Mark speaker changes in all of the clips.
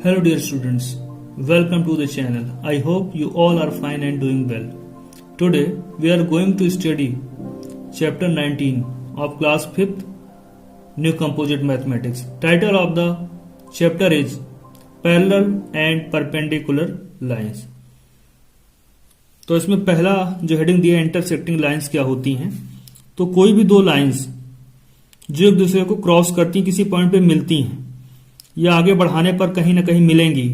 Speaker 1: Hello dear students, welcome to the channel. I hope you all are fine and doing well. Today we are going to study chapter 19 of class 5th New Composite Mathematics. Title of the chapter is Parallel and Perpendicular Lines. तो इसमें पहला जो heading दिया है intersecting lines क्या होती हैं। तो कोई भी दो लाइंस जो एक दूसरे को क्रॉस करती हैं, किसी पॉइंट पे मिलती हैं या आगे बढ़ाने पर कहीं ना कहीं मिलेंगी,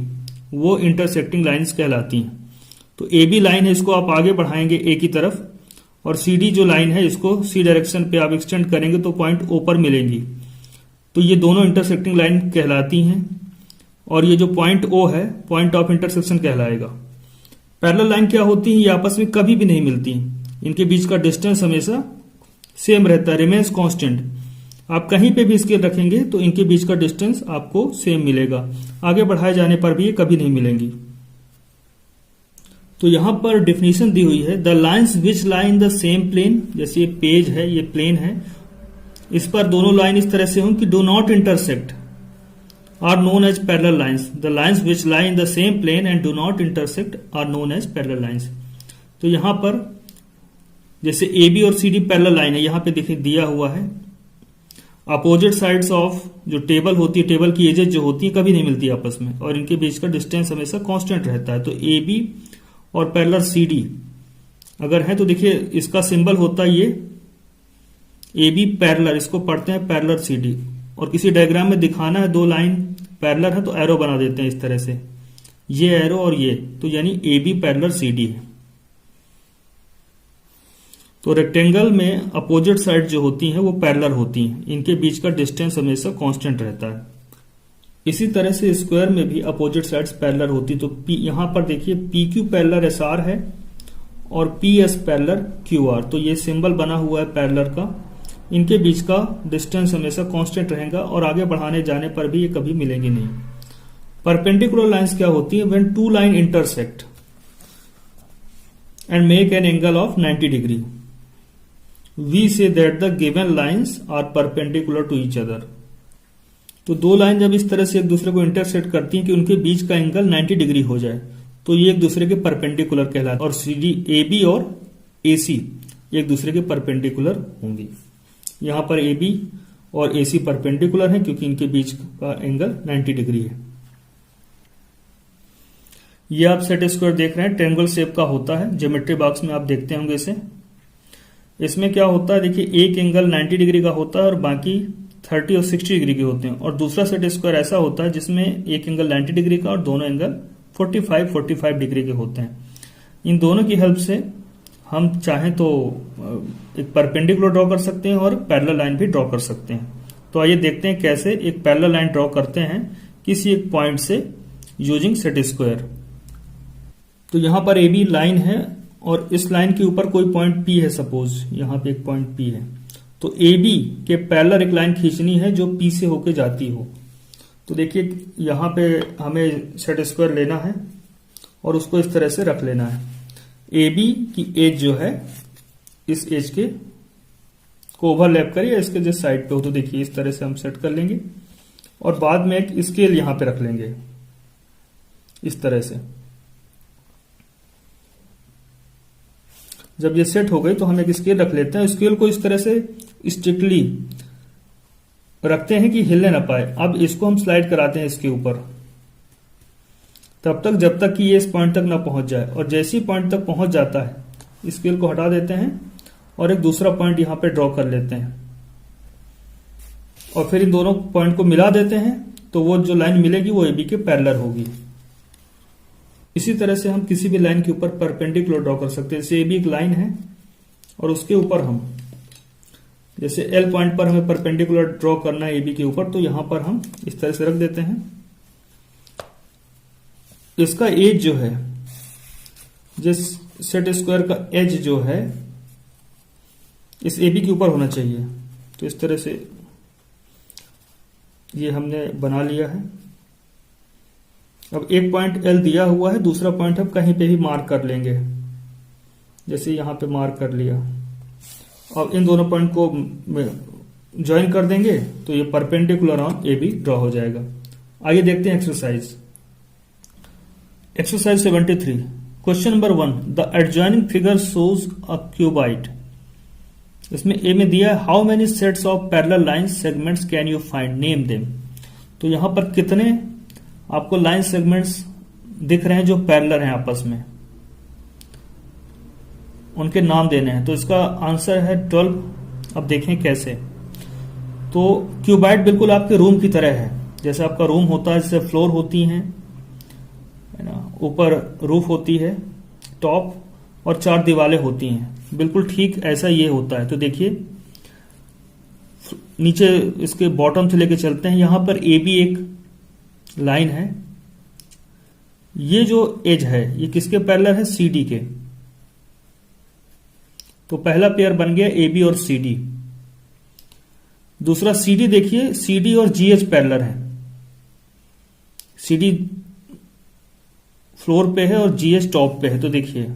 Speaker 1: वो इंटरसेक्टिंग लाइंस कहलाती हैं। तो ए बी लाइन है, इसको आप आगे बढ़ाएंगे ए की तरफ, और सी डी जो लाइन है इसको सी डायरेक्शन पे आप एक्सटेंड करेंगे तो पॉइंट ओ पर मिलेंगी। तो ये दोनों इंटरसेक्टिंग लाइन कहलाती हैं, और ये जो पॉइंट ओ है पॉइंट ऑफ इंटरसेक्शन कहलाएगा। पैरेलल लाइन क्या होती है, ये आपस में कभी भी नहीं मिलती, इनके बीच का डिस्टेंस हमेशा सेम रहता है, रिमेन्स कांस्टेंट। आप कहीं पे भी स्केल रखेंगे तो इनके बीच का डिस्टेंस आपको सेम मिलेगा, आगे बढ़ाए जाने पर भी ये कभी नहीं मिलेंगी। तो यहां पर डेफिनेशन दी हुई है, the lines which lie in the same plane. जैसे ये पेज है, ये प्लेन है, इस पर दोनों लाइन इस तरह से हों कि do not intersect are known as parallel lines. The lines which lie in the same plane and do not intersect are known as parallel lines. तो यहां पर जैसे ए बी और सी डी पैरेलल लाइन है, यहां पे देखिए दिया हुआ है। अपोजिट साइड्स ऑफ जो टेबल होती है, टेबल की एजेस जो होती है कभी नहीं मिलती आपस में, और इनके बीच का डिस्टेंस हमेशा कांस्टेंट रहता है। तो ए बी और पैरेलल सी डी अगर है तो देखिए इसका सिंबल होता है ये ए बी पैरेलल, इसको पढ़ते हैं पैरेलल सी डी। और किसी डायग्राम में दिखाना है दो लाइन पैरेलल है तो एरो बना देते हैं इस तरह से, ये एरो और ये, तो यानी A B parallel C D है। तो रेक्टेंगल में अपोजिट साइड जो होती हैं वो पैरेलल होती हैं, इनके बीच का डिस्टेंस हमेशा कांस्टेंट रहता है। इसी तरह से स्क्वायर में भी अपोजिट साइड्स पैरेलल होती। तो यहां पर देखिए P Q parallel S R है और P S parallel Q R. तो ये सिंबल बना हुआ है पैरेलल का, इनके बीच का डिस्टेंस हमेशा कांस्टेंट रहेगा और आगे बढ़ाने जाने पर भी ये कभी मिलेंगे नहीं। परपेंडिकुलर लाइंस क्या होती है, when two line intersect and make an angle of 90 degree we say that the given lines are perpendicular to each other। तो दो लाइन जब इस तरह से एक दूसरे को इंटरसेक्ट करती हैं कि उनके बीच का एंगल 90 डिग्री हो जाए तो ये एक दूसरे के परपेंडिकुलर कहलाते हैं, और सी डी ए बी और ए सी एक दूसरे के परपेंडिकुलर होंगी। यहां पर ए बी और ए सी परपेंडिकुलर है क्योंकि इनके बीच का एंगल 90 डिग्री है। ये आप सेट स्क्वायर देख रहे हैं, ट्रायंगल शेप का होता है, ज्योमेट्री बॉक्स में आप देखते होंगे इसे। इसमें क्या होता है, देखिए एक एंगल 90 डिग्री का होता है और बाकी 30 और 60 डिग्री के होते हैं, और दूसरा सेट स्क्वायर ऐसा होता है जिसमें एक एंगल 90 डिग्री का और दोनों एंगल 45 डिग्री के होते हैं। इन दोनों की हेल्प से हम चाहें तो एक परपेंडिकुलर ड्रॉ कर सकते हैं और पैरेलल लाइन भी ड्रॉ कर सकते हैं। तो आइए देखते हैं कैसे एक पैरेलल लाइन ड्रॉ करते हैं किसी एक पॉइंट से यूजिंग सेट स्क्वायर। तो यहां पर ए बी लाइन है और इस लाइन के ऊपर कोई पॉइंट P है, सपोज यहां पे एक पॉइंट P है। तो AB के पैरेलल एक लाइन खींचनी है जो P से होके जाती हो। तो देखिए यहां पे हमें सेट स्क्वायर लेना है और उसको इस तरह से रख लेना है। AB की एज जो है इस एज के को ओवरलैप करिए, इसके जो साइड पे हो, तो देखिए इस तरह से हम सेट कर लेंगे और बाद में एक स्केल यहां पे रख लेंगे इस तरह से। जब ये सेट हो गई तो हम एक स्केल रख लेते हैं, स्केल को इस तरह से स्ट्रिक्टली रखते हैं कि हिलने ना पाए। अब इसको हम स्लाइड कराते हैं इसके ऊपर तब तक जब तक कि ये इस पॉइंट तक ना पहुंच जाए, और जैसे ही पॉइंट तक पहुंच जाता है स्केल को हटा देते हैं और एक दूसरा पॉइंट यहां पे ड्रॉ कर लेते हैं, और फिर इन दोनों पॉइंट को मिला देते हैं तो वो जो लाइन मिलेगी वो AB के पैरेलल होगी। इसी तरह से हम किसी भी लाइन के ऊपर परपेंडिकुलर ड्रॉ कर सकते हैं। जैसे AB एक लाइन है और उसके ऊपर हम जैसे L पॉइंट पर हमें परपेंडिकुलर ड्रॉ करना है AB के ऊपर, तो यहां पर हम इस तरह से रख देते हैं। इसका एज जो है, जिस सेट स्क्वायर का एज जो है इस AB के ऊपर होना चाहिए। तो इस तरह से ये हमने बना लिया है। अब एक पॉइंट L दिया हुआ है, दूसरा पॉइंट हम कहीं पे भी मार्क कर लेंगे, जैसे यहां पे मार्क कर लिया, और इन दोनों पॉइंट को ज्वाइन कर देंगे तो ये परपेंडिकुलर ऑन AB ड्रॉ हो जाएगा। आइए देखते हैं exercise. Exercise 73. Question number 1. The adjoining figure shows a cuboid. इसमें ए में दिया है how many sets of parallel line segments can you find, name them. तो यहां पर कितने आपको लाइन सेगमेंट्स दिख रहे हैं जो पैरेलल हैं आपस में, उनके नाम देने हैं। तो इसका आंसर है 12। अब देखें कैसे। तो क्यूबाइड बिल्कुल आपके रूम की तरह है, जैसे आपका रूम होता है, जैसे फ्लोर होती हैं, है ना, ऊपर रूफ होती है, टॉप, और 4 दीवारें होती हैं, बिल्कुल ठीक ऐसा ये होता है। तो देखिए नीचे इसके बॉटम से लेके चलते हैं। यहां पर ए बी एक लाइन है, ये जो एज है ये किसके पैरेलल है, सी डी के। तो पहला पेयर बन गया ए बी और सी डी। दूसरा सी डी, देखिए सी डी और जी एच पैरेलल है, सी डी फ्लोर पे है और जी एच टॉप पे है। तो देखिए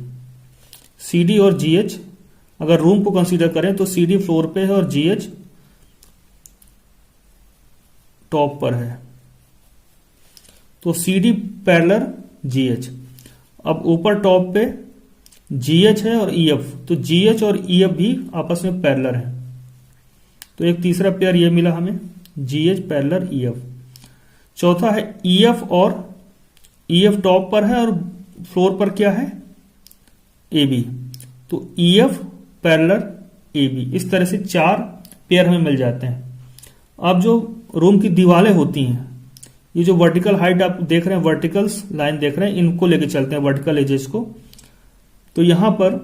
Speaker 1: सी डी और जी एच, अगर रूम को कंसीडर करें तो सी डी फ्लोर पे है और जी एच टॉप पर है। तो C D parallel G H. अब ऊपर टॉप पे जी एच है और ई एफ, तो जी एच और ई एफ भी आपस में पैरेलल है। तो एक तीसरा पेयर ये मिला हमें, जी एच पैरेलल ई एफ। चौथा है ई एफ, और ई एफ टॉप पर है और फ्लोर पर क्या है, ए बी। तो E F parallel A B. इस तरह से 4 पेयर हमें मिल जाते हैं। अब जो रूम की दीवारें होती हैं, ये जो वर्टिकल हाइट आप देख रहे हैं, वर्टिकल्स लाइन देख रहे हैं, इनको लेके चलते हैं, वर्टिकल एजेस को। तो यहां पर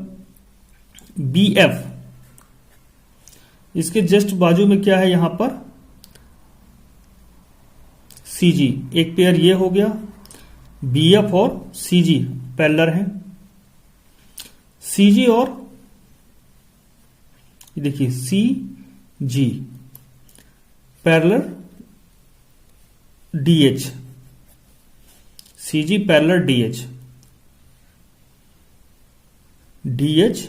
Speaker 1: बी एफ, इसके जस्ट बाजू में क्या है, यहां पर सी जी। एक पेयर ये हो गया, बी एफ और सी जी पैरेलल है। सी जी और देखिए C G parallel D H, C G parallel D H, D H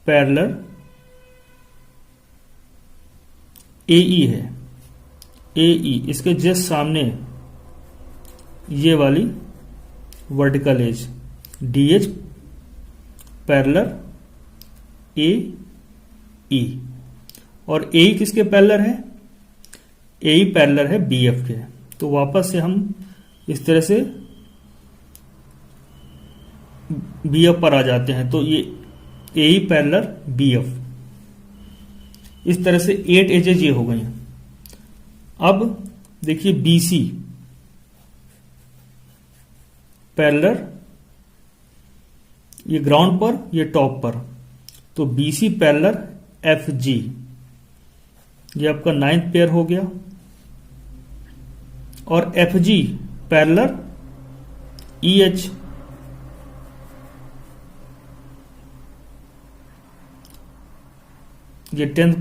Speaker 1: parallel A E है, ए ई। इसके जस्ट सामने ये वाली vertical edge, D H parallel A E. और ए ई किसके पैरेलल है, ए ई पैरेलल है बी एफ के। तो वापस से हम इस तरह से बी एफ पर आ जाते हैं। तो ये ए ई पैरेलल बी एफ। इस तरह से 8 एजेज ये हो गई। अब देखिए बी सी पैरेलल, ये ग्राउंड पर, ये टॉप पर। तो B C parallel F G, ये आपका 9th पेयर हो गया। और F G parallel E H, ये 10th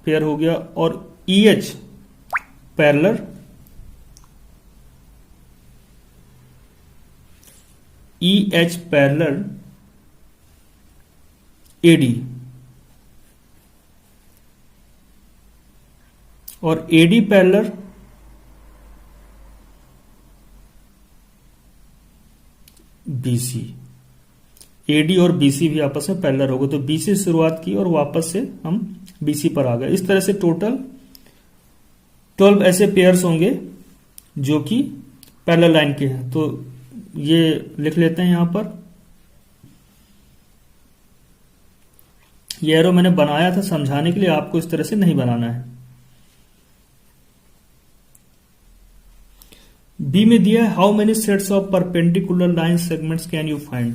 Speaker 1: पेयर हो गया। और E H parallel E H parallel A D, और A D parallel B C. A D और बी सी भी आपस में पैरेलल हो गए। तो बी सी शुरुआत की और वापस से हम बी सी पर आ गए। इस तरह से टोटल 12 ऐसे पेयर्स होंगे जो कि पैरेलल लाइन के हैं। तो ये लिख लेते हैं यहां पर। ये एरो मैंने बनाया था समझाने के लिए, आपको इस तरह से नहीं बनाना है। बी में दिया है how many sets of perpendicular line segments can you find.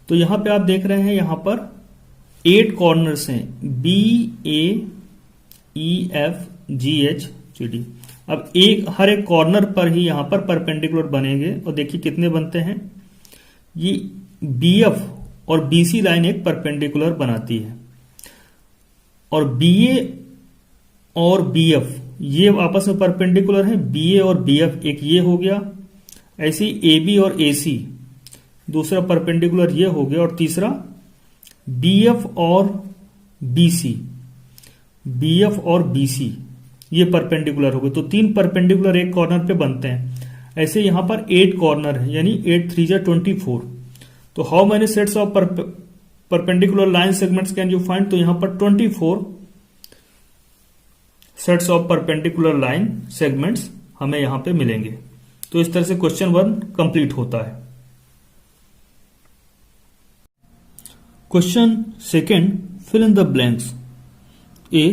Speaker 1: तो यहां पे आप देख रहे हैं, यहां पर 8 कॉर्नर्स हैं, B A E F G H C D. अब हर एक कॉर्नर पर ही यहां पर परपेंडिकुलर बनेंगे। और देखिए कितने बनते हैं, ये बी एफ और बी सी लाइन एक परपेंडिकुलर बनाती है। और बी ए और बी एफ ये आपस में परपेंडिकुलर है, बी ए और बी एफ एक ये हो गया। ऐसे ही ए बी और ए सी दूसरा परपेंडिकुलर ये हो गया। और तीसरा बी एफ और बी सी, बी एफ और बी सी ये परपेंडिकुलर हो गए। तो 3 परपेंडिकुलर एक कॉर्नर पे बनते हैं। ऐसे यहां पर 8 कॉर्नर है, यानी 8 3 जा 24। तो how many sets of perpendicular line segments can you find? तो यहां पर 24 sets of perpendicular line segments हमें यहां पे मिलेंगे। तो इस तरह से क्वेश्चन 1 कंप्लीट होता है। Question second, fill in the blanks. A,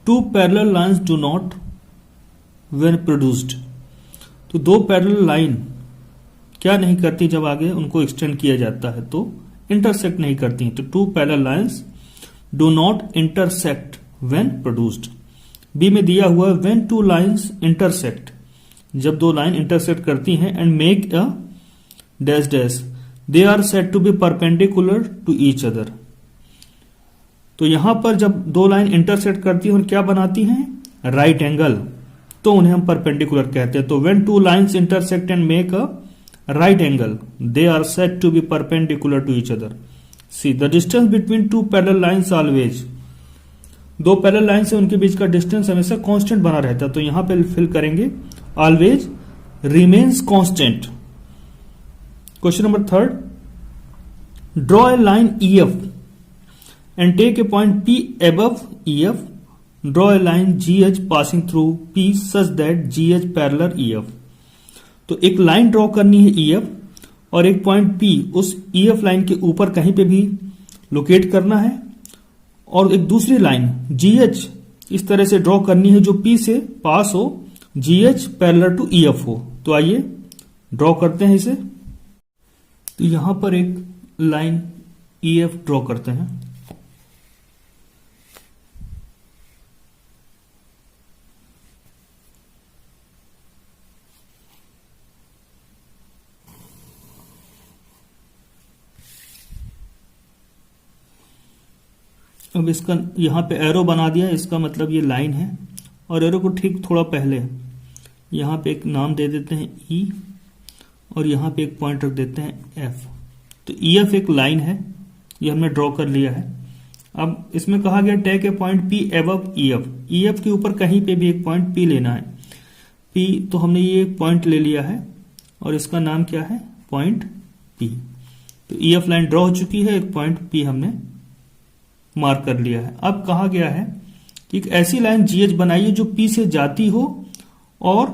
Speaker 1: 2 parallel lines do not when produced. तो 2 पैरेलल लाइन क्या नहीं करती जब आगे उनको एक्सटेंड किया जाता है? तो इंटरसेक्ट नहीं करती। तो 2 parallel lines do not intersect when produced. B में दिया हुआ है व्हेन 2 लाइंस इंटरसेक्ट, जब 2 लाइन इंटरसेक्ट करती हैं, and make a dash dash, they are said to be perpendicular to each other. तो यहां पर जब 2 लाइन इंटरसेक्ट करती हैं और क्या बनाती हैं? राइट एंगल, तो उन्हें हम परपेंडिकुलर कहते हैं। तो when 2 lines intersect and make a right angle, they are said to be perpendicular to each other. C, the distance between 2 parallel lines always. 2 parallel line से उनके बीच का डिस्टेंस हमेशा कांस्टेंट बना रहता है। तो यहां पे फिल करेंगे always remains constant. Question number 3, draw a line EF and take a point P above EF. Draw a line GH passing through P such that GH parallel EF. तो एक लाइन ड्रॉ करनी है EF और एक point P उस EF line के ऊपर कहीं पे भी लोकेट करना है, और एक दूसरी लाइन GH इस तरह से ड्रॉ करनी है जो P से पास हो, GH पैरेलल टू EF हो। तो आइए ड्रॉ करते हैं इसे। तो यहां पर एक लाइन EF ड्रॉ करते हैं। अब इसका यहां पे एरो बना दिया, इसका मतलब ये लाइन है, और एरो को ठीक थोड़ा पहले यहां पे एक नाम दे देते हैं E, और यहां पे एक पॉइंट रख देते हैं F। तो EF एक लाइन है, ये हमने ड्रॉ कर लिया है। अब इसमें कहा गया take a point P above EF। EF के ऊपर कहीं पे भी एक पॉइंट P लेना है। P, तो हमने ये एक पॉइंट ले लिया है और इसका नाम क्या है? Point P। तो EF लाइन ड्रॉ हो चुकी है, एक पॉइंट P हमने मार्क कर लिया है। अब कहा गया है कि एक ऐसी लाइन GH बनाइए जो P से जाती हो और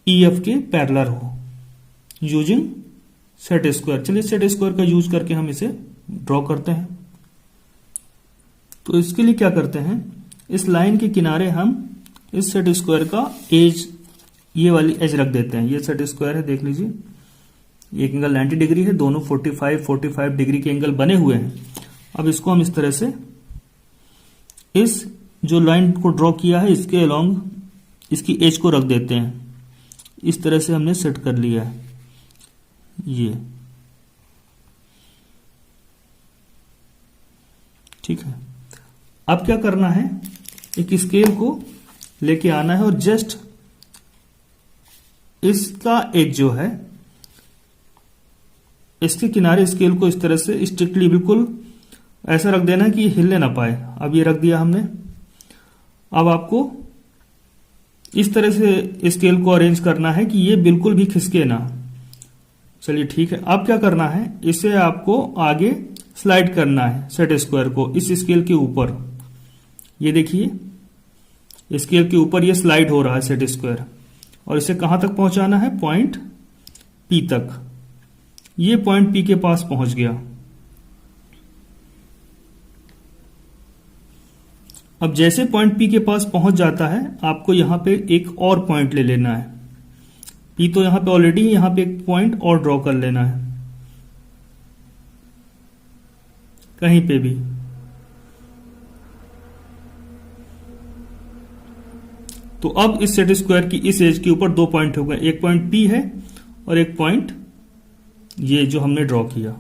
Speaker 1: EF के पैरेलल हो, यूजिंग सेट स्क्वायर। चलिए सेट स्क्वायर का यूज करके हम इसे ड्रॉ करते हैं। तो इसके लिए क्या करते हैं, इस लाइन के किनारे हम इस सेट स्क्वायर का एज, ये वाली एज रख देते हैं। ये सेट स्क्वायर है, देख लीजिए, एक एंगल 90 डिग्री है, दोनों 45 डिग्री के एंगल बने हुए हैं। अब इसको हम इस तरह से इस जो लाइन को ड्रॉ किया है इसके अलोंग इसकी एज को रख देते हैं। इस तरह से हमने सेट कर लिया है ये, ठीक है। अब क्या करना है, एक स्केल को लेके आना है और जस्ट इसका एज जो है इसके किनारे स्केल को इस तरह से स्ट्रिक्टली बिल्कुल ऐसा रख देना कि हिलने ना पाए। अब ये रख दिया हमने। अब आपको इस तरह से स्केल को अरेंज करना है कि ये बिल्कुल भी खिसके ना। चलिए ठीक है। अब क्या करना है, इसे आपको आगे स्लाइड करना है सेट स्क्वायर को इस स्केल के ऊपर। ये देखिए स्केल के ऊपर ये स्लाइड हो रहा है सेट स्क्वायर, और इसे कहां तक पहुंचाना है? पॉइंट P तक। ये पॉइंट P के पास पहुंच गया। अब जैसे पॉइंट P के पास पहुंच जाता है, आपको यहां पे एक और पॉइंट ले लेना है। P तो यहां पे ऑलरेडी है, यहां पे एक पॉइंट और ड्रॉ कर लेना है कहीं पे भी। तो अब इस सेट स्क्वायर की इस एज के ऊपर 2 पॉइंट हो गए, एक पॉइंट P है और एक पॉइंट ये जो हमने ड्रॉ किया।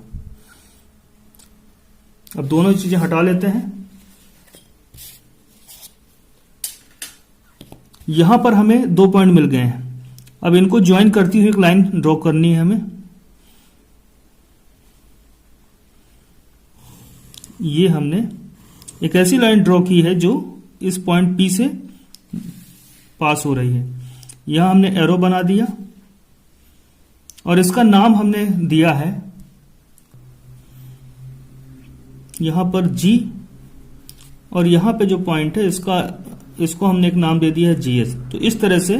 Speaker 1: अब दोनों चीजें हटा लेते हैं। यहां पर हमें 2 पॉइंट मिल गए हैं। अब इनको ज्वाइन करती हुई एक लाइन ड्रॉ करनी है हमें। ये हमने एक ऐसी लाइन ड्रॉ की है जो इस पॉइंट P से पास हो रही है। यहां हमने एरो बना दिया और इसका नाम हमने दिया है यहां पर G, और यहां पे जो पॉइंट है इसको हमने एक नाम दे दिया है GH। तो इस तरह से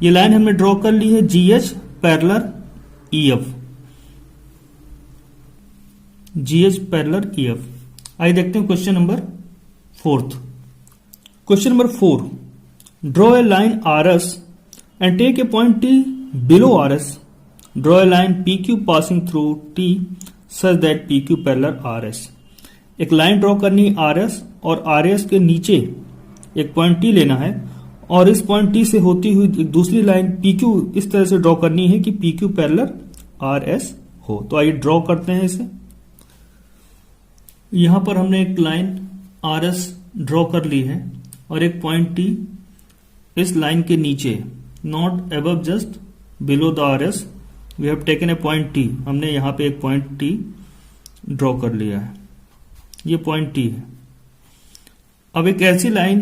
Speaker 1: ये लाइन हमने ड्रॉ कर ली है GH parallel EF, GH parallel EF। आइए देखते हैं question number 4। Question number 4, draw a line RS and take a point T below RS. Draw a line PQ passing through T such that PQ parallel RS. एक line draw करनी है RS और RS के नीचे एक point T लेना है और इस पॉइंट T से होती हुई एक दूसरी लाइन PQ इस तरह से ड्रॉ करनी है कि PQ पैरेलल RS हो। तो आइए ड्रॉ करते हैं इसे। यहां पर हमने एक लाइन RS ड्रॉ कर ली है और एक पॉइंट T इस लाइन के नीचे, not above just below the RS, we have taken a point T। हमने यहां पे एक पॉइंट T ड्रॉ कर लिया है, ये पॉइंट T है। अब एक ऐसी लाइन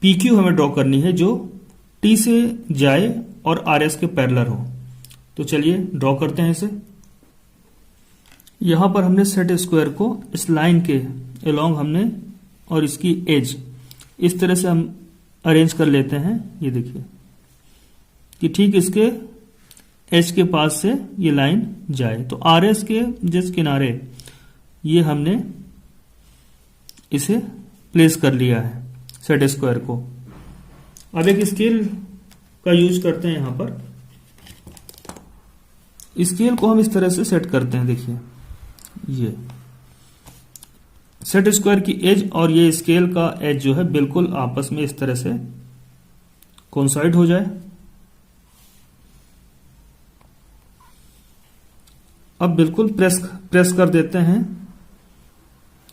Speaker 1: PQ हमें ड्रॉ करनी है जो T से जाए और RS के पैरेलल हो। तो चलिए ड्रॉ करते हैं इसे। यहां पर हमने सेट स्क्वायर को इस लाइन के अलोंग हमने और इसकी एज इस तरह से हम अरेंज कर लेते हैं। ये देखिए कि ठीक इसके एज के पास से ये लाइन जाए। तो RS के जिस किनारे ये हमने इसे प्लेस कर लिया है सेट स्क्वायर को। अब एक स्केल का यूज करते हैं। यहां पर स्केल को हम इस तरह से सेट करते हैं। देखिए ये सेट स्क्वायर की एज और ये स्केल का एज जो है बिल्कुल आपस में इस तरह से कोइंसाइड हो जाए। अब बिल्कुल प्रेस कर देते हैं,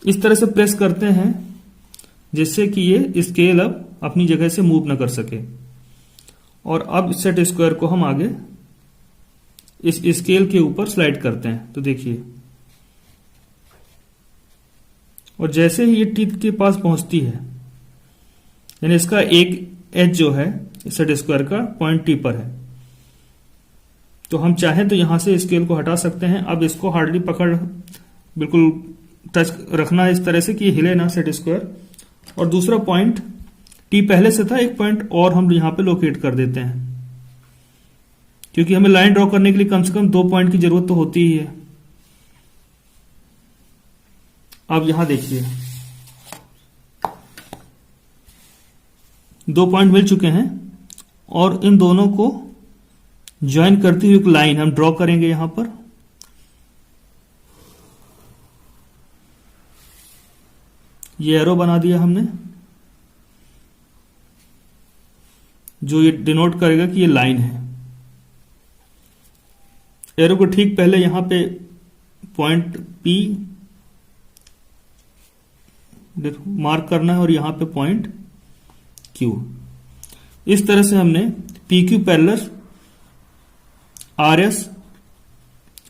Speaker 1: इस तरह से प्रेस करते हैं जिससे कि ये स्केल अब अपनी जगह से मूव ना कर सके। और अब सेट स्क्वायर को हम आगे इस स्केल के ऊपर स्लाइड करते हैं। तो देखिए, और जैसे ही ये टीथ के पास पहुंचती है, यानी इसका एक एज जो है सेट स्क्वायर का पॉइंट T पर है, तो हम चाहें तो यहां से स्केल को हटा सकते हैं। अब इसको हार्डली पकड़ बिल्कुल टच रखना है इस तरह से कि हिले ना सेट स्क्वायर। और दूसरा पॉइंट T पहले से था, एक पॉइंट और हम यहां पे लोकेट कर देते हैं, क्योंकि हमें लाइन ड्रॉ करने के लिए कम से कम 2 पॉइंट की जरूरत तो होती ही है। अब यहां देखिए 2 पॉइंट मिल चुके हैं और इन दोनों को ज्वाइन करती हुई एक लाइन हम ड्रॉ करेंगे यहां पर। ये एरो बना दिया हमने, जो ये डिनोट करेगा कि ये लाइन है। एरो को ठीक पहले यहां पे पॉइंट P मार्क करना है और यहां पे पॉइंट Q। इस तरह से हमने PQ पैरेलल RS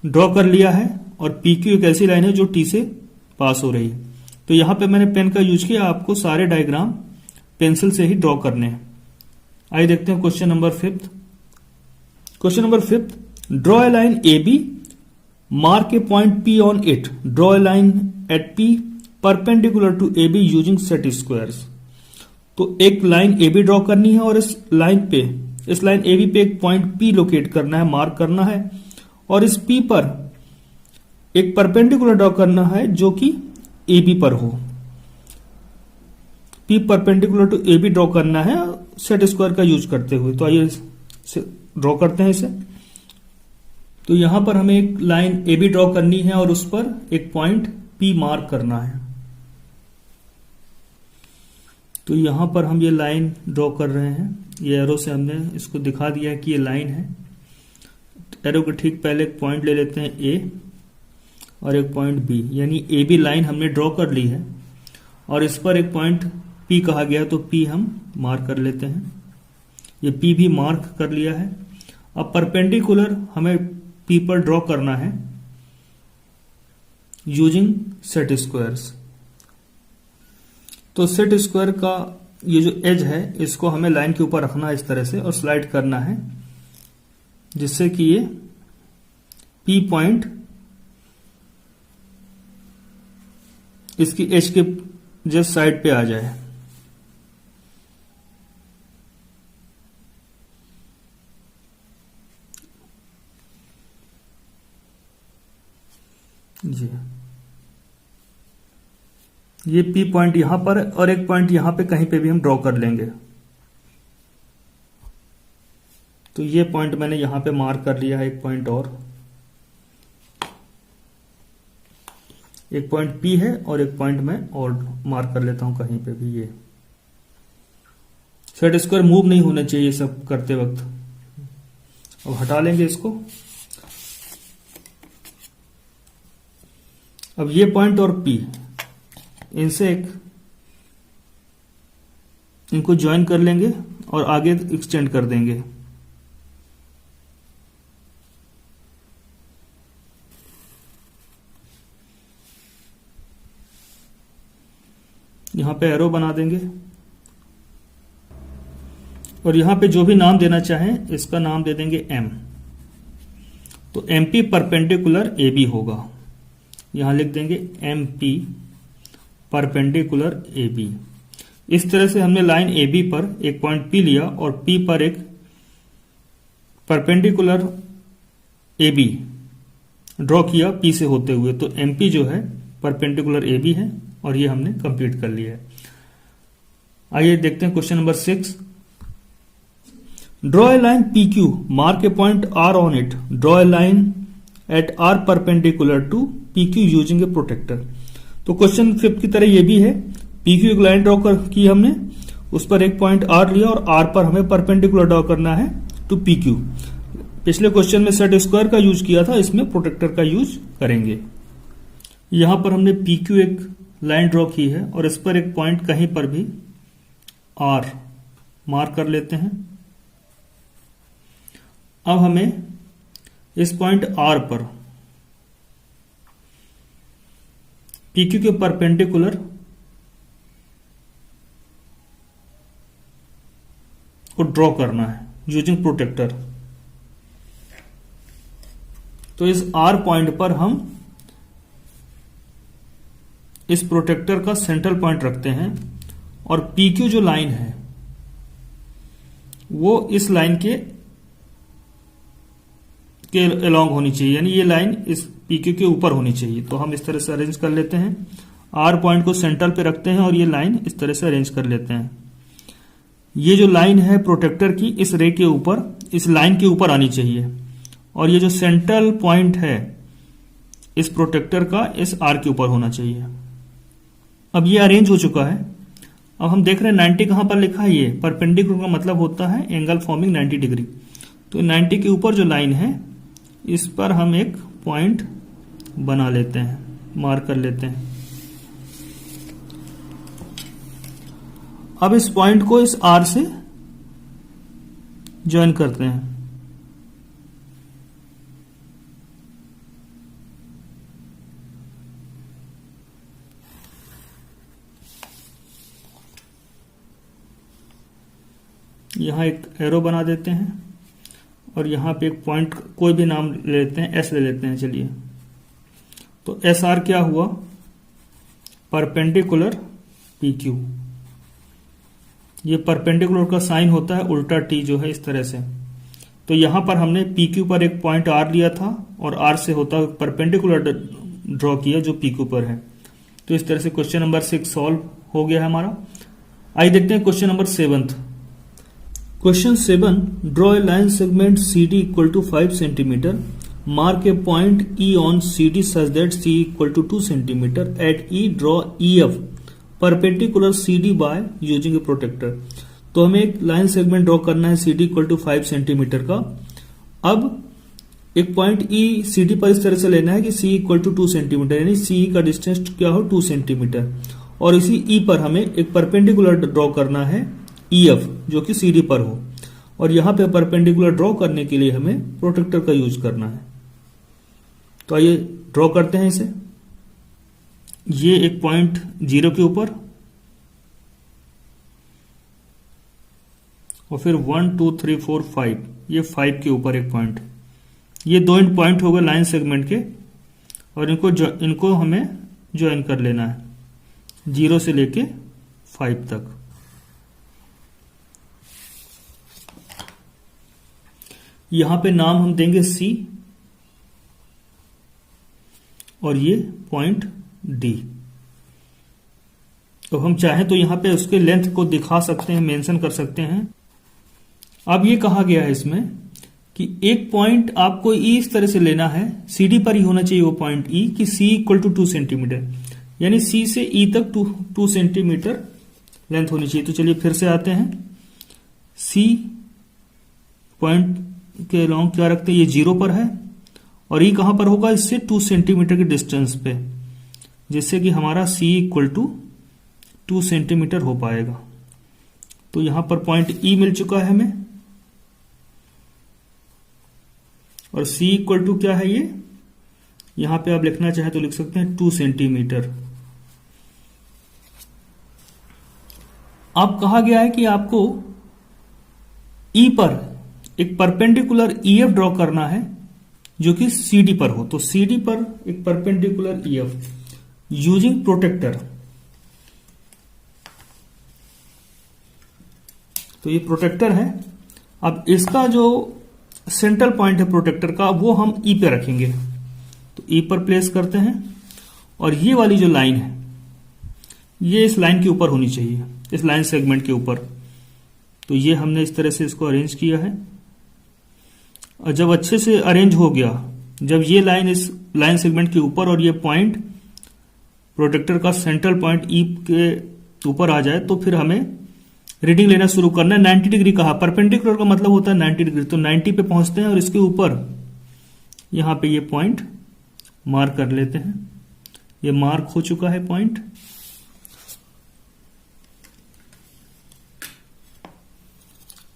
Speaker 1: ड्रॉ कर लिया है और PQ एक ऐसी लाइन है जो T से पास हो रही है। तो यहां पे मैंने पेन का यूज किया, आपको सारे डायग्राम पेंसिल से ही ड्रॉ करने हैं। आइए देखते हैं question number 5। Question number 5, draw a line AB, mark a point P on it, draw a line at P perpendicular to AB using set squares. तो एक लाइन AB ड्रॉ करनी है और इस लाइन AB पे एक पॉइंट P लोकेट करना है, मार्क करना है, और इस P पर एक परपेंडिकुलर ड्रॉ करना है जो कि AB पर हो। P perpendicular to AB draw करना है सेट स्क्वायर का यूज करते हुए। तो आइए ड्रॉ करते हैं इसे। तो यहां पर हमें एक लाइन AB ड्रॉ करनी है और उस पर एक पॉइंट P मार्क करना है। तो यहां पर हम ये लाइन ड्रॉ कर रहे हैं, ये एरो से हमने इसको दिखा दिया कि ये लाइन है। एरो के ठीक पहले एक पॉइंट ले लेते हैं A और एक पॉइंट B, यानी AB लाइन हमने ड्रॉ कर ली है और इस पर एक पॉइंट P कहा गया, तो P हम मार्क कर लेते हैं। ये P भी मार्क कर लिया है। अब परपेंडिकुलर हमें P पर ड्रॉ करना है यूजिंग सेट स्क्वायर्स। तो सेट स्क्वायर का ये जो एज है इसको हमें लाइन के ऊपर रखना है इस तरह से और स्लाइड करना है, जिससे कि ये P पॉइंट इसकी H के जस्ट साइड पे आ जाए। जी, ये P पॉइंट यहां पर और एक पॉइंट यहां पे कहीं पे भी हम ड्रॉ कर लेंगे। तो ये पॉइंट मैंने यहां पे मार्क कर लिया है, एक पॉइंट P है और एक पॉइंट मैं और मार्क कर लेता हूं कहीं पे भी। ये सेट स्क्वायर मूव नहीं होना चाहिए सब करते वक्त। अब हटा लेंगे इसको। अब ये पॉइंट और P, इनसे इनको ज्वाइन कर लेंगे और आगे एक्सटेंड कर देंगे। यहां पे एरो बना देंगे और यहां पे जो भी नाम देना चाहें इसका नाम दे देंगे M। तो MP परपेंडिकुलर AB होगा। यहां लिख देंगे MP परपेंडिकुलर AB। इस तरह से हमने लाइन AB पर एक पॉइंट P लिया और P पर एक परपेंडिकुलर AB ड्रॉ किया P से होते हुए। तो MP जो है परपेंडिकुलर AB है और ये हमने कंप्लीट कर लिया है। आइए देखते हैं question number 6। Draw a line PQ, mark a point R on it, draw a line at R perpendicular to PQ using a protractor. तो क्वेश्चन 5 की तरह ये भी है। PQ एक लाइन ड्रॉ की हमने, उस पर एक पॉइंट R लिया और R पर हमें परपेंडिकुलर ड्रॉ करना है टू PQ। पिछले क्वेश्चन में सेट स्क्वायर का यूज किया था, इसमें प्रोटेक्टर का यूज करेंगे। यहां पर हमने PQ एक लाइन ड्रॉ की है और इस पर एक पॉइंट कहीं पर भी R मार्क कर लेते हैं। अब हमें इस पॉइंट R पर PQ के परपेंडिकुलर को ड्रॉ करना है यूजिंग प्रोटेक्टर। तो इस R पॉइंट पर हम इस प्रोटेक्टर का सेंट्रल पॉइंट रखते हैं और PQ जो लाइन है वो इस लाइन के अलोंग होनी चाहिए, यानी ये लाइन इस PQ के ऊपर होनी चाहिए। तो हम इस तरह से अरेंज कर लेते हैं। R पॉइंट को सेंट्रल पे रखते हैं और ये लाइन इस तरह से अरेंज कर लेते हैं। ये जो लाइन है प्रोटेक्टर की इस रे के ऊपर, इस लाइन के ऊपर आनी चाहिए और ये जो सेंट्रल पॉइंट है इस प्रोटेक्टर का इस R के ऊपर होना चाहिए। अब ये अरेंज हो चुका है। अब हम देख रहे हैं 90 कहां पर लिखा है, ये परपेंडिकुलर का मतलब होता है एंगल फॉर्मिंग 90 डिग्री। तो 90 के ऊपर जो लाइन है इस पर हम एक पॉइंट बना लेते हैं, मार्क कर लेते हैं। अब इस पॉइंट को इस R से ज्वाइन करते हैं। यहां एक एरो बना देते हैं और यहां पे एक पॉइंट कोई भी नाम ले लेते हैं, S ले लेते हैं। चलिए, तो SR क्या हुआ, परपेंडिकुलर PQ। ये परपेंडिकुलर का साइन होता है उल्टा T जो है इस तरह से। तो यहां पर हमने PQ पर एक पॉइंट R लिया था और R से होता हुआ परपेंडिकुलर ड्रॉ किया जो PQ पर है। तो इस तरह से क्वेश्चन नंबर 6 सॉल्व हो गया है हमारा। आइए देखते हैं question number 7। Question 7. Draw a line segment CD equal to 5 cm. Mark a point E on CD such that C equal to 2 cm. At E draw EF perpendicular CD by using a protractor. तो हमें एक line segment draw करना है CD equal to 5 centimetre का। अब एक point E CD पर इस तरह से लेना है कि C इक्वल टू 2 सेंटीमीटर, यानी C का डिस्टेंस क्या हो 2 सेंटीमीटर। और इसी E पर हमें एक परपेंडिकुलर ड्रॉ करना है EF जो कि CD पर हो, और यहां पे परपेंडिकुलर ड्रॉ करने के लिए हमें प्रोटेक्टर का यूज करना है। तो आइए ड्रॉ करते हैं इसे। ये एक पॉइंट 0 के ऊपर और फिर 1 2 3 4 5, ये 5 के ऊपर एक पॉइंट, ये 2 एंड पॉइंट हो गए लाइन सेगमेंट के, और इनको हमें ज्वाइन कर लेना है 0 से लेके 5 तक। यहां पे नाम हम देंगे C और ये पॉइंट D। तो हम चाहें तो यहां पे उसके लेंथ को दिखा सकते हैं, मेंशन कर सकते हैं। अब ये कहा गया है इसमें कि एक पॉइंट आपको इस तरह से लेना है, CD पर ही होना चाहिए वो पॉइंट E, कि C इक्वल टू 2 सेंटीमीटर, यानी C से E तक 2 सेंटीमीटर लेंथ होनी चाहिए। तो चलिए फिर से आते हैं। C पॉइंट के लॉन्ग क्या रखते हैं, ये 0 पर है, और E कहां पर होगा, इससे 2 सेंटीमीटर के डिस्टेंस पे, जिससे कि हमारा C इक्वल टू 2 सेंटीमीटर हो पाएगा। तो यहां पर पॉइंट E मिल चुका है हमें, और C इक्वल टू क्या है, ये यहां पे आप लिखना चाहे तो लिख सकते हैं 2 सेंटीमीटर। अब कहा गया है कि आपको E पर एक परपेंडिकुलर EF ड्रॉ करना है जो कि CD पर हो। तो CD पर एक परपेंडिकुलर EF यूजिंग प्रोटेक्टर। तो ये प्रोटेक्टर है। अब इसका जो सेंट्रल पॉइंट है प्रोटेक्टर का, वो हम E पे रखेंगे। तो E पर प्लेस करते हैं, और ये वाली जो लाइन है ये इस लाइन के ऊपर होनी चाहिए, इस लाइन सेगमेंट के ऊपर। तो ये हमने इस तरह से इसको अरेंज किया है, और जब अच्छे से अरेंज हो गया, जब ये लाइन इस लाइन सेगमेंट के ऊपर और ये पॉइंट प्रोटेक्टर का सेंट्रल पॉइंट E के ऊपर आ जाए, तो फिर हमें रीडिंग लेना शुरू करना है। 90 डिग्री कहा, परपेंडिकुलर का मतलब होता है 90 डिग्री। तो 90 पे पहुंचते हैं और इसके ऊपर यहां पे ये पॉइंट मार्क कर लेते हैं। ये मार्क हो चुका है पॉइंट।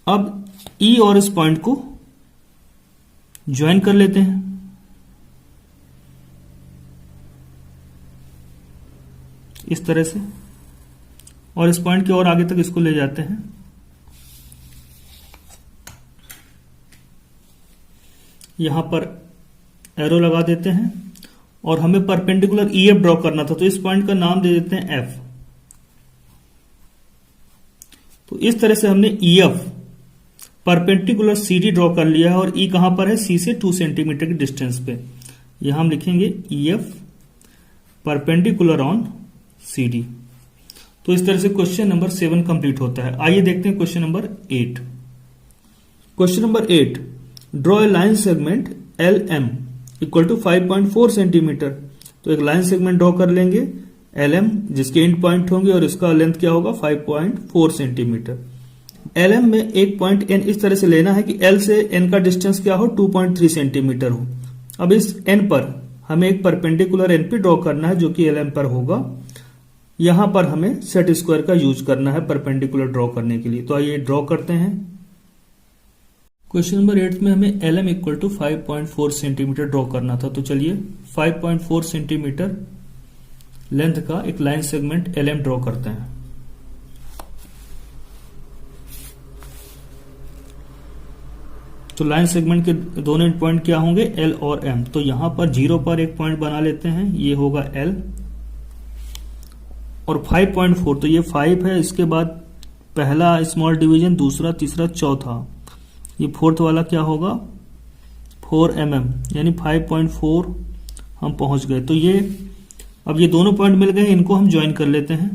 Speaker 1: अब E और इस पॉइंट को ज्वाइन कर लेते हैं। इस तरह से, और इस पॉइंट के और आगे तक इसको ले जाते हैं। यहां पर एरो लगा देते हैं, और हमें परपेंडिकुलर EF ड्रॉ करना था, तो इस पॉइंट का नाम दे देते हैं F। तो इस तरह से हमने EF परपेंडिकुलर CD ड्रॉ कर लिया है, और E कहां पर है, C से 2 सेंटीमीटर के डिस्टेंस पे। यहां हम लिखेंगे EF परपेंडिकुलर ऑन CD। तो इस तरह से क्वेश्चन नंबर 7 कंप्लीट होता है। आइए देखते हैं question number 8। Question number 8, draw a line segment LM equal to 5.4 centimetre. तो एक लाइन सेगमेंट ड्रॉ कर लेंगे LM, जिसके एंड पॉइंट होंगे, और इसका लेंथ क्या होगा, 5.4 सेंटीमीटर। LM में एक पॉइंट N इस तरह से लेना है कि L से N का डिस्टेंस क्या हो, 2.3 सेंटीमीटर हो। अब इस N पर हमें एक परपेंडिकुलर NP ड्रॉ करना है जो कि LM पर होगा। यहां पर हमें सेट स्क्वायर का यूज करना है परपेंडिकुलर ड्रॉ करने के लिए। तो आइए ड्रॉ करते हैं। क्वेश्चन नंबर 8 में हमें LM equal to 5.4 centimetre draw करना था। तो चलिए 5.4 सेंटीमीटर लेंथ का एक लाइन सेगमेंट LM ड्रॉ करते हैं। तो लाइन सेगमेंट के दोनों एंड पॉइंट क्या होंगे, L और M। तो यहां पर 0 पर एक पॉइंट बना लेते हैं, ये होगा L, और 5.4, तो ये 5 है, इसके बाद पहला स्मॉल डिवीजन, दूसरा, तीसरा, चौथा, ये फोर्थ वाला क्या होगा, 4 mm, यानी 5.4 हम पहुंच गए। तो ये अब ये दोनों पॉइंट मिल गए, इनको हम ज्वाइन कर लेते हैं।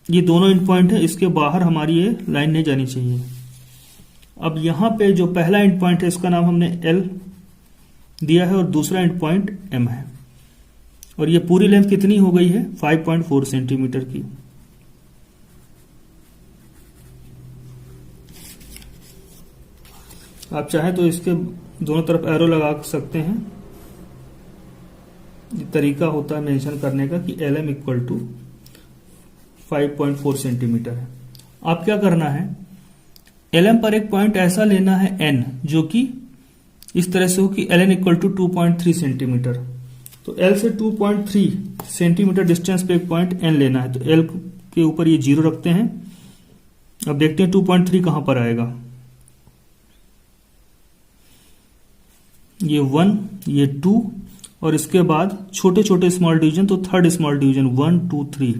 Speaker 1: ये दोनों एंड पॉइंट है, इसके बाहर हमारी ये लाइन नहीं जानी चाहिए। अब यहां पे जो पहला एंड पॉइंट है इसका नाम हमने L दिया है, और दूसरा एंड पॉइंट M है, और ये पूरी लेंथ कितनी हो गई है, 5.4 सेंटीमीटर की। आप चाहें तो इसके दोनों तरफ एरो लगा सकते हैं। ये तरीका होता है मेंशन करने का कि LM इक्वल टू 5.4 सेंटीमीटर है। आप क्या करना है, LM पर एक पॉइंट ऐसा लेना है N जो कि इस तरह से हो कि LN इक्वल टू 2.3 सेंटीमीटर। तो L से 2.3 सेंटीमीटर डिस्टेंस पे एक पॉइंट N लेना है। तो L के ऊपर ये 0 रखते हैं। अब देखते हैं 2.3 कहां पर आएगा। ये 1, ये 2 और इसके बाद छोटे छोटे स्मॉल डिवीजन, तो थर्ड स्मॉल डिवीजन 1 2 3,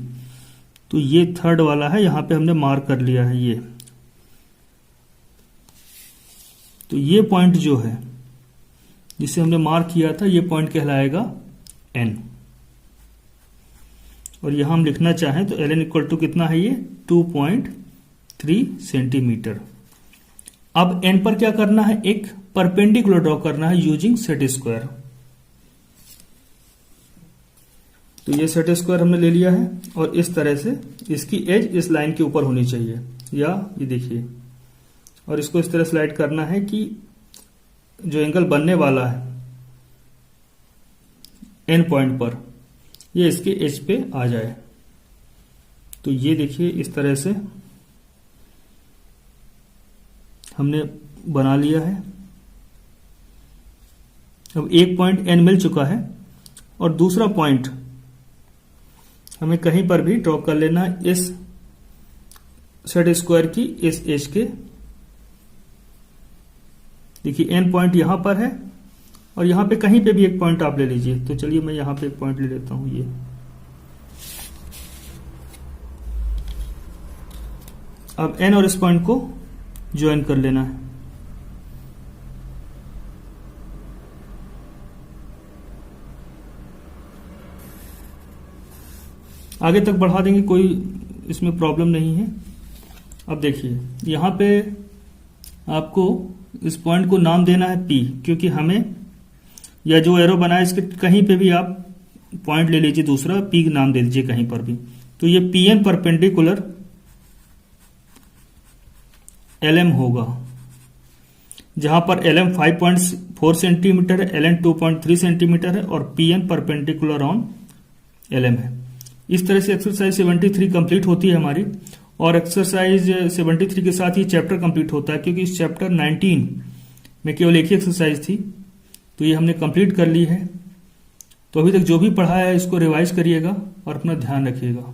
Speaker 1: तो ये थर्ड वाला है, यहां पे हमने मार्क कर लिया है ये। तो ये पॉइंट जो है जिसे हमने मार्क किया था, ये पॉइंट कहलाएगा n। और यहां हम लिखना चाहें तो ln इक्वल टू कितना है, ये 2.3 सेंटीमीटर। अब n पर क्या करना है, एक परपेंडिकुलर ड्रॉ करना है यूजिंग सेट स्क्वायर। तो ये सेट स्क्वायर हमने ले लिया है और इस तरह से इसकी एज इस लाइन के ऊपर होनी चाहिए, या ये देखिए, और इसको इस तरह स्लाइड करना है कि जो एंगल बनने वाला है एन पॉइंट पर, ये इसके एज पे आ जाए। तो ये देखिए इस तरह से हमने बना लिया है। अब एक पॉइंट एन मिल चुका है और दूसरा पॉइंट हमें कहीं पर भी ड्रॉ कर लेना है इस सेट स्क्वायर की इस एज के। देखिए एन पॉइंट यहां पर है और यहां पे कहीं पे भी एक पॉइंट आप ले लीजिए। तो चलिए मैं यहां पे एक पॉइंट ले लेता हूं ये। अब एन और इस पॉइंट को ज्वाइन कर लेना है। आगे तक बढ़ा देंगे, कोई इसमें प्रॉब्लम नहीं है। अब देखिए यहां पे आपको इस पॉइंट को नाम देना है P, क्योंकि हमें, या जो एरो बना है इसके कहीं पे भी आप पॉइंट ले लीजिए दूसरा, P नाम दे दीजिए कहीं पर भी। तो ये PN परपेंडिकुलर LM होगा, जहां पर LM 5.4 सेंटीमीटर है, LN 2.3 सेंटीमीटर है और PN परपेंडिकुलर ऑन LM है। इस तरह से एक्सरसाइज 73 कंप्लीट होती है हमारी, और एक्सरसाइज 73 के साथ ही चैप्टर कंप्लीट होता है, क्योंकि इस चैप्टर 19 में केवल एक ही एक्सरसाइज थी, तो ये हमने कंप्लीट कर ली है। तो अभी तक जो भी पढ़ा है इसको रिवाइज करिएगा और अपना ध्यान रखिएगा।